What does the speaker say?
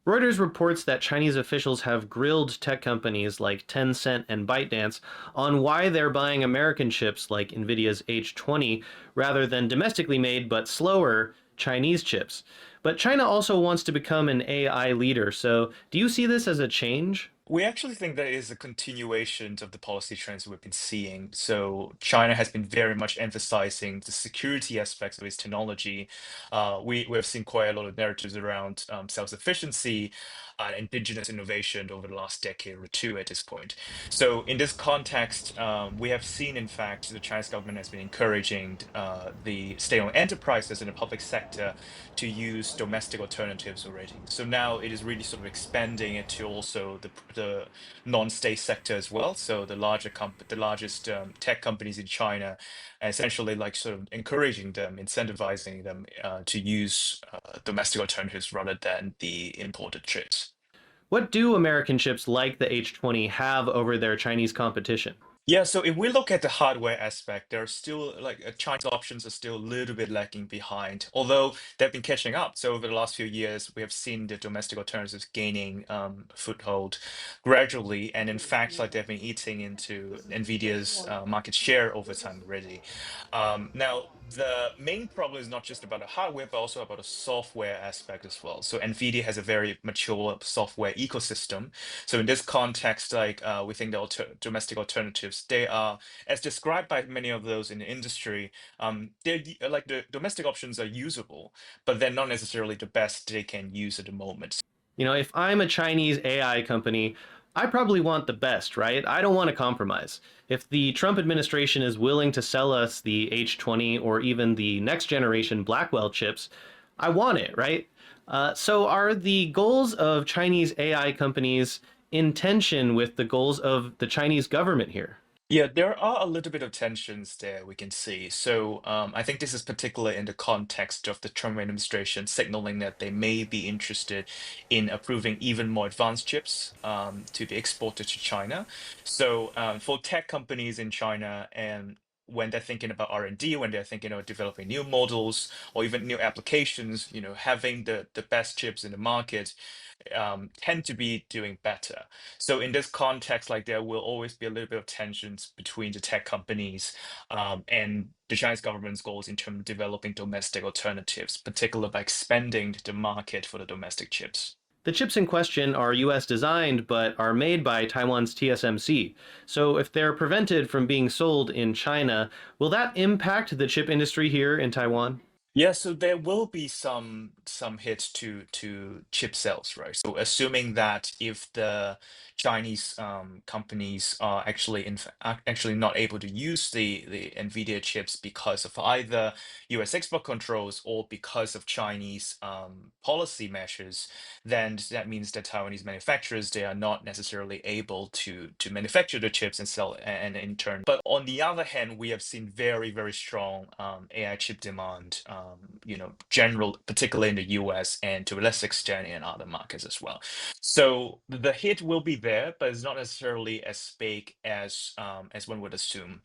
Reuters reports that Chinese officials have grilled tech companies like Tencent and ByteDance on why they're buying American chips like Nvidia's H20 rather than domestically made but slower Chinese chips. But China also wants to become an AI leader, so do you see this as a change? We actually think that is a continuation of the policy trends we've been seeing. So China has been very much emphasizing the security aspects of its technology. We have seen quite a lot of narratives around self-sufficiency and indigenous innovation over the last decade or two at this point. So in this context, we have seen, in fact, the Chinese government has been encouraging the state-owned enterprises in the public sector to use domestic alternatives already. So now it is really sort of expanding it to also the non-state sector as well. So the largest tech companies in China, essentially like sort of encouraging them, incentivizing them to use domestic alternatives rather than the imported chips. What do American chips like the H20 have over their Chinese competition? Yeah, so if we look at the hardware aspect, there are still like Chinese options are still a little bit lagging behind, although they've been catching up. So over the last few years, we have seen the domestic alternatives gaining foothold gradually, and in fact, like they've been eating into Nvidia's market share over time already. Now, the main problem is not just about the hardware, but also about the software aspect as well. So Nvidia has a very mature software ecosystem. So in this context, like we think the domestic alternatives, they are, as described by many of those in the industry, like the domestic options are usable, but they're not necessarily the best they can use at the moment. If I'm a Chinese AI company, I probably want the best, right? I don't want to compromise. If the Trump administration is willing to sell us the H20 or even the next generation Blackwell chips, I want it, right? So are the goals of Chinese AI companies in tension with the goals of the Chinese government here? Yeah, there are a little bit of tensions there we can see. So I think this is particularly in the context of the Trump administration signaling that they may be interested in approving even more advanced chips to be exported to China. So for tech companies in China, and when they're thinking about R&D, when they're thinking of developing new models or even new applications, having the best chips in the market tend to be doing better. So in this context, like there will always be a little bit of tensions between the tech companies and the Chinese government's goals in terms of developing domestic alternatives, particularly by expanding the market for the domestic chips. The chips in question are US designed but are made by Taiwan's TSMC. So if they're prevented from being sold in China, will that impact the chip industry here in Taiwan? Yeah, so there will be some hit to chip sales, right? So assuming that if the Chinese companies are actually not able to use the Nvidia chips because of either US export controls or because of Chinese policy measures, then that means that Taiwanese manufacturers they are not necessarily able to manufacture the chips and sell and in turn. But on the other hand, we have seen very strong AI chip demand, general, particularly in the US and to a less extent in other markets as well. So the hit will be there, but it's not necessarily as big as one would assume.